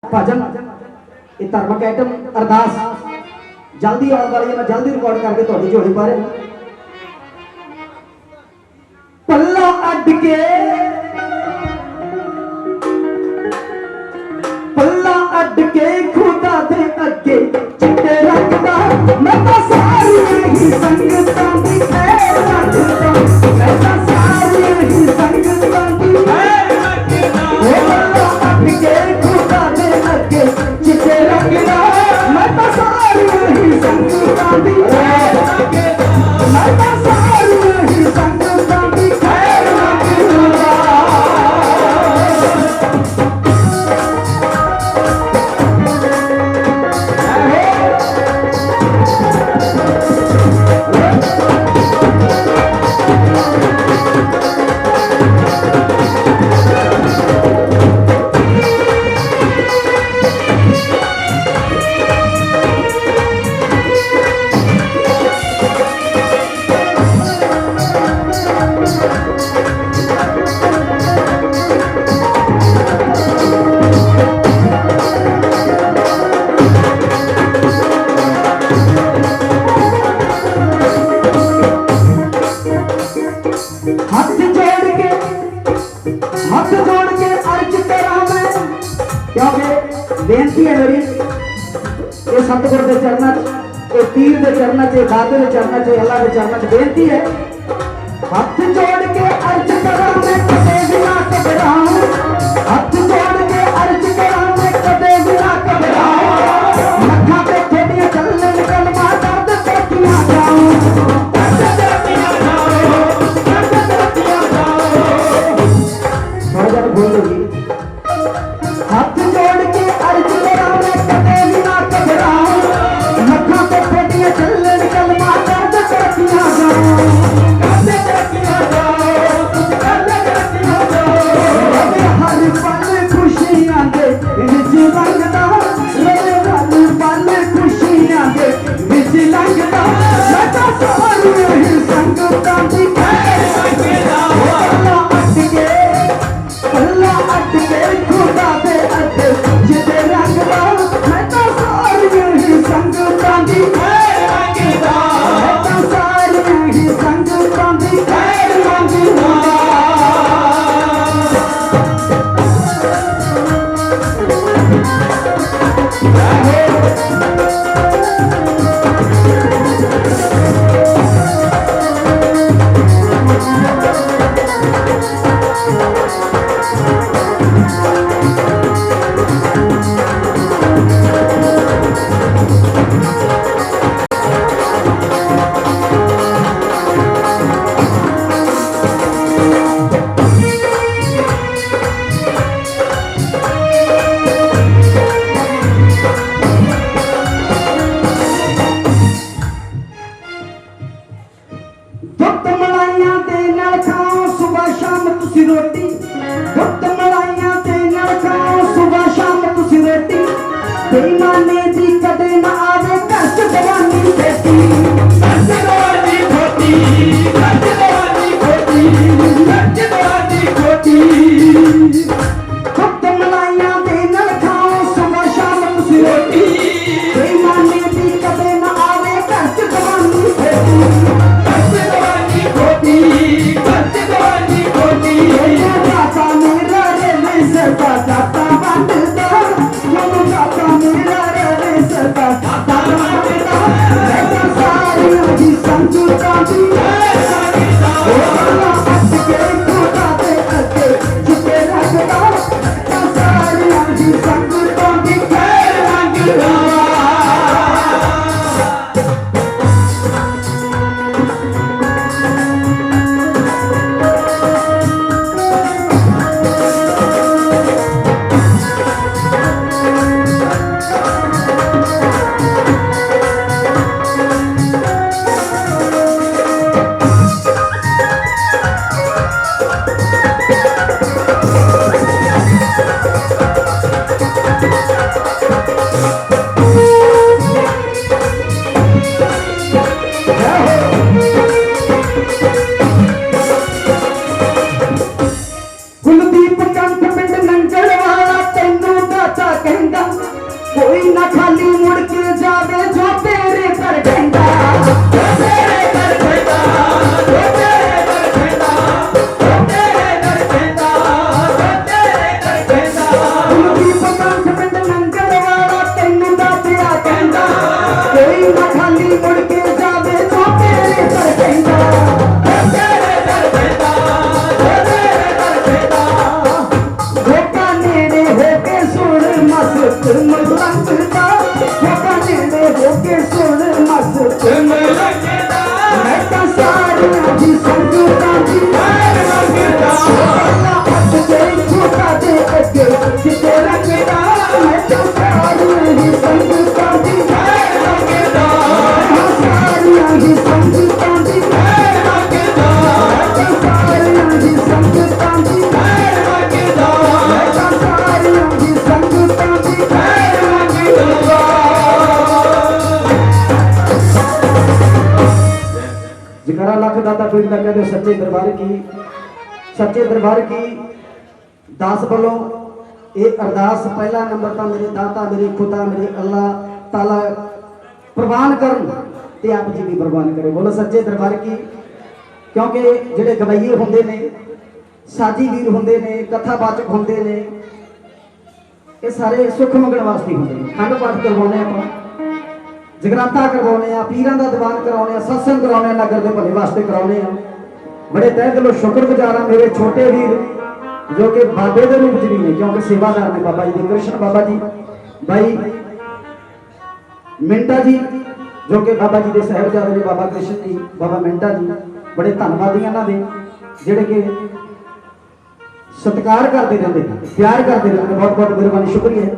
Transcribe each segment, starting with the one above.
भजन ये धार्मिक आइटम अरदास जल्दी आने वाली है। मैं जल्दी रिकॉर्ड करके थोड़ी झोली पा रहा पल्ला अड के पल्ला अड के खुदा दे अगे चिट्टे रखदा मैं तो सारी ही संगतां दी खैर रखदा मैं तो सारी ही संगतां दी खैर रखदा पल्ला अड के खुदा दे अगे चिट्टे रखदा मैं तो सारी ही संगतां दी खैर रखदा मैं तो सारी ही संगतां दी खैर रखदा। हाथ जोड़ के अर्ज करा मैं क्योंकि बेनती है मेरी ये सतगुर के चरणों ये पीर के चरणों से दादे के चरणों से अल्लाह के चरणों से बेनती है। हाथ जोड़ के अर्ज करा मैं कदे भी ना घबराऊं हाथ जोड़ के अर्ज करा मैं कदे भी ना घबराऊं लखा पे खेड़ियां चलने निकल मां दर्द पेटियां जाऊं हाथ जोड़ के अर्ज करा मैं कदे भी ना घबराऊं लखा पे खेड़ियां चलने निकल मां दर्द पेटियां जाऊं मस्त मलंगदा होगा नेड़े होके सुन मस्त मलंगदा मैं तां सारियां दी संगतां दी मलंगदा हट के झूठा दे अगे जिते रंगदा मैं तां सारियां दी संगतां दी मलंगदा सारियां दी संगतां दी मलंगदा सारियां दी संगतां दी मलंगदा सारियां दी संगतां दी मलंगदा। जगरा लख दाता पीर का कहते सच्चे दरबार की दास बोलो ये अरदास पहला नंबर तो मेरे दाता मेरे खुदा मेरे अल्लाह ताला प्रवान कर ते आप जी भी प्रवान करे। बोलो सच्चे दरबार की। क्योंकि जेडे गवैये होंदे ने साजी वीर होंदे ने कथावाचक होंदे ने ये सारे सुख मंगण वास्ते होंदे ने। खंड पाठ करवाने आप जगराता करवाने पीरां दा दीवान कराने सत्संग कराने नगर के भले वास्ते कराने बड़े तह दिलों शुक्रगुजार हाँ मेरे छोटे वीर जो कि बाबे के रूप भी ने क्योंकि सेवादार ने बाबा जी कृष्ण बाबा जी भाई मिंटा जी जो कि बाबा जी के साहिबजादे ने बाबा कृष्ण जी बाबा मिंटा जी बड़े धन्यवादी इन्हां दे जिहड़े कि सत्कार करते रहते प्यार करते रहते बहुत बहुत मेहरबानी शुक्रिया।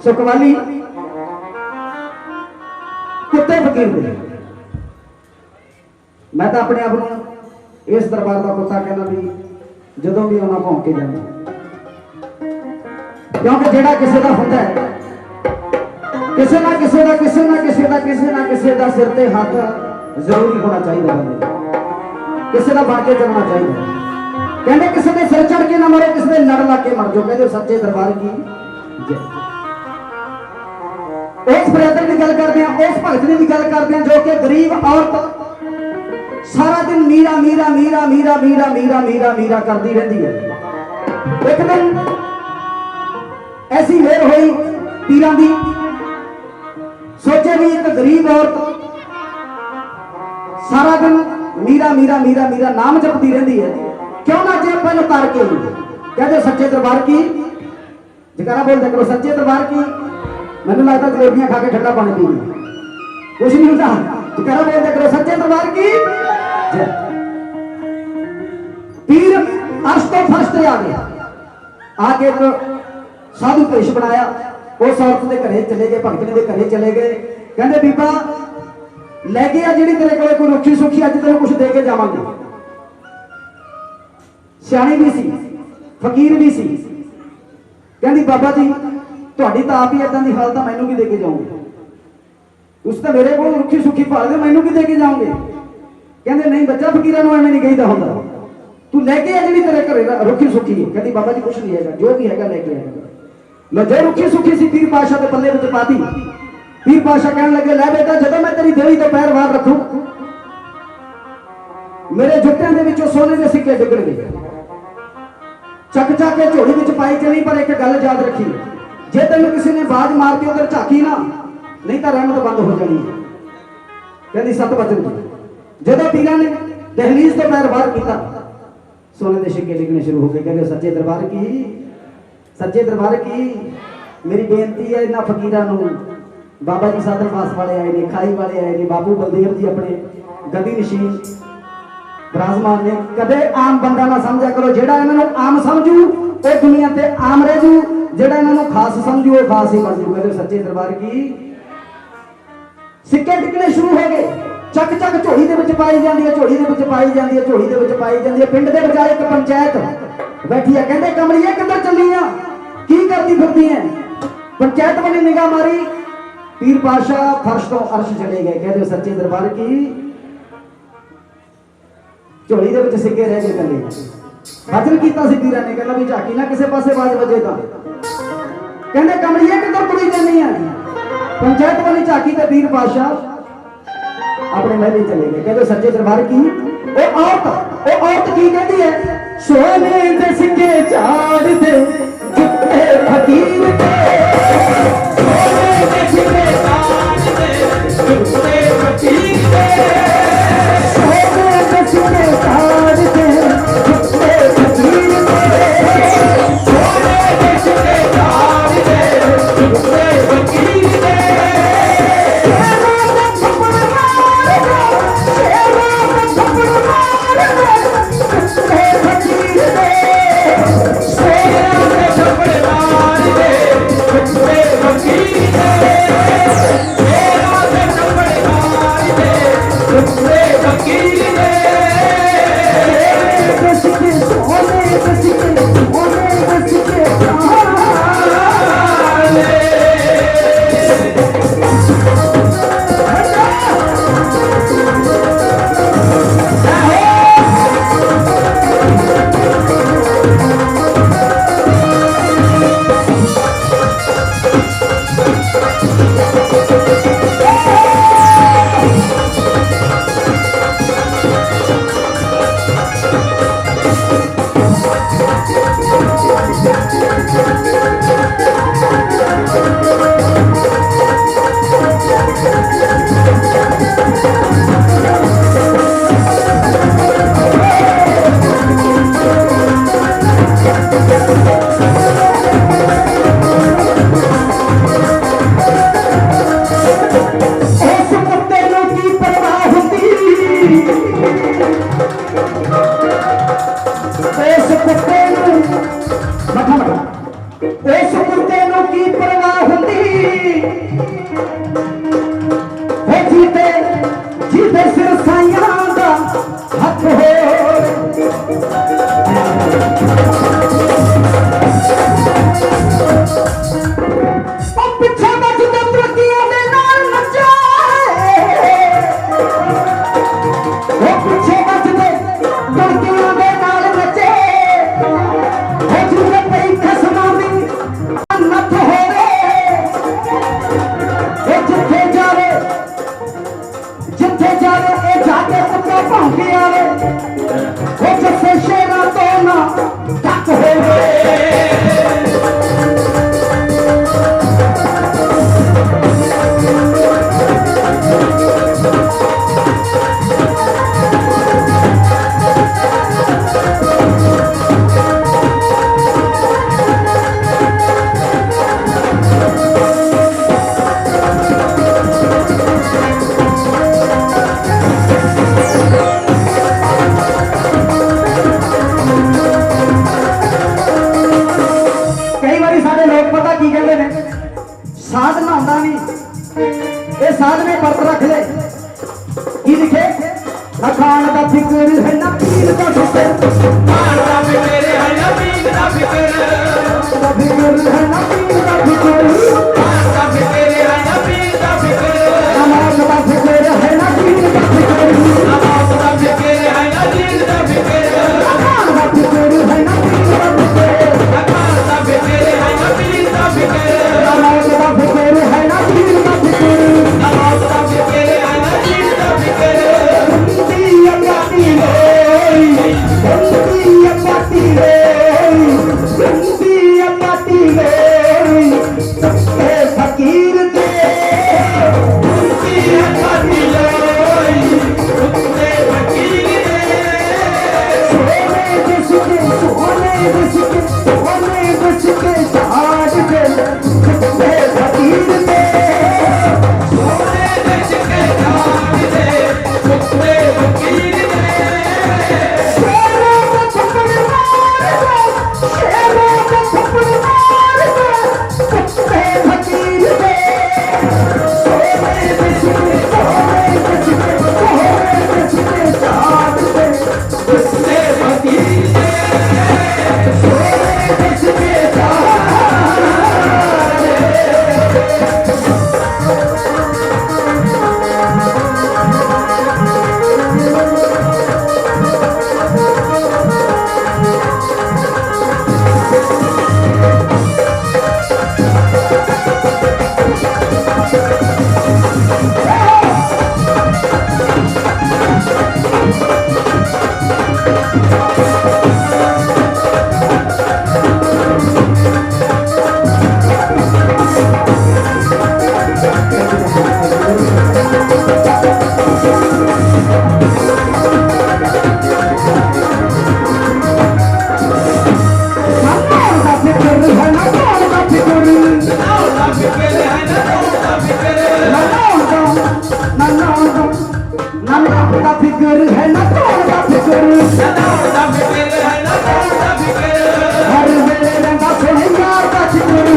सो कवाली कुत्ते फकीर दे मैं तो अपने आप को इस दरबार का कुत्ता कहना भी जदों भी आना भौंक के जाना क्योंकि जेड़ा किसी का होता है किसी ना किसी का किसी ना किसी का किसी ना किसी का सिर ते हाथ जरूरी होना चाहिए बंदे किसी का बन के चलना चाहिए। कहते किसी के सिर चढ़ के ना मरो किसी के लड़ ला के मर जाओ। कहते सच्चे दरबार की उस ब्रदर की गल करते हैं उस भगत की गल करते हैं जो कि गरीब औरत सारा दिन मीरा मीरा मीरा मीरा मीरा मीरा मीरा मीरा करती रहती है। एक दिन ऐसी मेर हुई पीरां दी सोचे भी एक गरीब औरत सारा दिन मीरा मीरा मीरा मीरा नाम जपती रहती है क्यों ना जे अपन उतार के कहते सच्चे दरबार की जगरा बोलते करो सच्चे दरबार की। मैंने लगता जलेबियां खा के ठंडा पानी पी कुछ नहीं होता। जगरा बोलते करो सच्चे दरबार की। पीर अर्श तो फर्श ते आ गया आके एक साधु भेष बनाया उस औरत के घरे चले गए भगतनी के घरे चले गए। कहते बीबा लै गया जी तेरे को कोई रुखी सुखी अज तेरे कुछ दे के जावांगे। सियाणी भी सी फकीर भी सी कहती बाबा जी तुहाडी तां आप ही इदां दी हालत मैनू की दे के जाओगे उस तो मेरे को रुखी सुखी भाल दे मैनू की दे के जाओगे। कहते नहीं बच्चा फकीरां नूं एवें नहीं कहीदा हुंदा तू लैके आ जी तेरे घरे रुखी सुखी है। कहती बाबा जी कुछ नहीं है जो भी है लैके आएगा। लो जो रुखी सुखी सी पीर पातशाह के पल्ले विच पाती। पीर पातशाह कहने लगे लै बेटा जदों मैं तेरी देवी तो पैर वार रखूं मेरे जुत्तियां दे विचों सोने के सिक्के डिगणगे। चक चक के झोली विच पाई चली पर एक गल याद रखी जे तेन किसी ने बाज मार के उधर झाकी ना नहीं तो रहमत बंद हो जानी है। कहती सत बचन जदों पीरां ने दहलीज तो पैर बाहर किया सोने के सिक्के डिगने शुरू हो गए। कहते सच्चे दरबार की मेरी बेनती है इन्हां फकीरां नूं बाबा जी साधन पास वाले आए ने खाई वाले आए ने बाबू बलदेव जी अपने गदी नशीन विराजमान ने कदे आम बंदा ना समझा करो जेड़ा इन्हां आम समझू वो दुनिया ते आम रह जू जेड़ा इन्हां खास समझू वो खास ही बन जू। कहते सच्चे दरबार की सिक्के टिकने शुरू हो गए चक चक झोली दे विच पाई जांदी है झोली दे विच पाई जांदी है झोली दे विच पाई जांदी है। पिंड दे बजाय एक पंचायत बैठी है कहते कमलिए किधर चली आ की करती फिरदी है। पंचायत वाली निगाह मारी पीर पातशाह फर्श तो अर्श चले गए। कहते सच्चे दरबार की झोली दे विच सिक्के रह गए कले भजन कीता सी पीरां ने कहला भी झाकी ना किसे पासे बाज वजे तां कहते कमलिए किधर तुरी जानी है। पंचायत वाली झाकी ते पीर पातशाह अपने महल चले गए। कहते सच्चे दरबार की वो औरत की कहती है सोने दे सिक्के चाड़ दे जुत्ते फकीर के सोने दे सिक्के चाड़ दे जुत्ते फकीर के सोने दे सिक्के चाड़ दे जुत्ते फकीर के सोने दे सिक्के चाड़ दे जुत्ते हर वेले रंगा सोहैया का चिकरू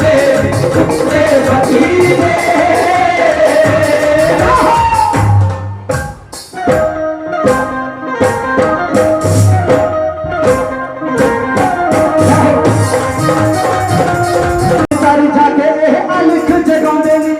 दे सुखते फकीर दे सारी जाके अलख जगाਉਂਦੇ ने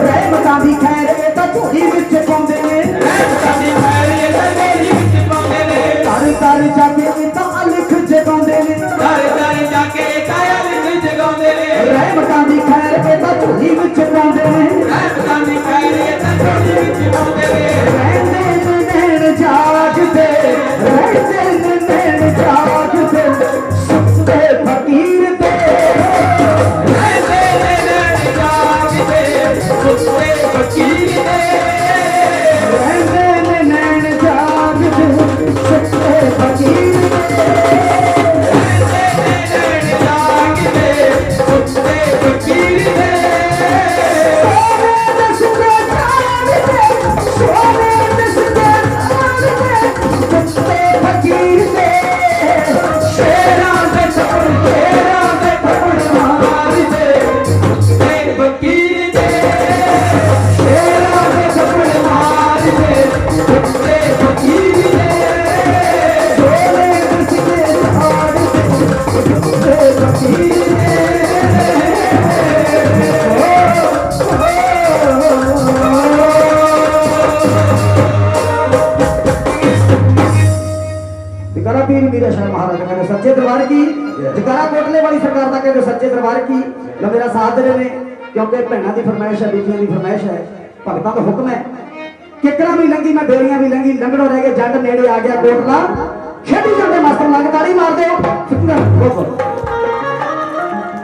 रहमतां दी खैर ये तां झोली विच पाਉਂਦੇ ने रहमतां दी खैर ये तां झोली विच पाਉਂਦੇ ने घर घर जाके ये तां अलख जगाਉਂਦੇ ने घर घर जाके ये तां अलख जगाਉਂਦੇ ने रहमतां दी खैर ये तां झोली विच पाਉਂਦੇ ने रहमतां दी खैर ये तां झोली विच पाਉਂਦੇ ने रहंदे ने नैन जागदे रहंदे ने नैन जागदे सुखते फकीर दे रहंदे ने नैन जागदे सुखते फकीर दे रहंदे ने नैन जागदे सुखते फकीर दे रहंदे ने नैन जागदे सुखते फकीर दे सोने दसदे जागदे सोने दसदे जागदे सुखते फकीर दे शेरां दे थप्पड़ मार दे सुखते फकीर दे शेरां दे थप्पड़ मार दे सुखते फकीर दे सोने दसदे जागदे सुखते फकीर दे जगरा पीर मीरा शाह महाराज कहते सच्चे दरबार की जगरा कोटले वाली सरकार का कहते सच्चे दरबार की लो मेरा साथ दे ने क्योंकि भैणा की फरमाइश है बीबियां की फरमाइश है भगतां का हुक्म है किकरा भी लंगी मैं बेड़ियां भी लंगी लंगड़ो रह गए जट नेड़े आ गया कोटला खेडी जाते मास्टर लंग ताड़ी मार दो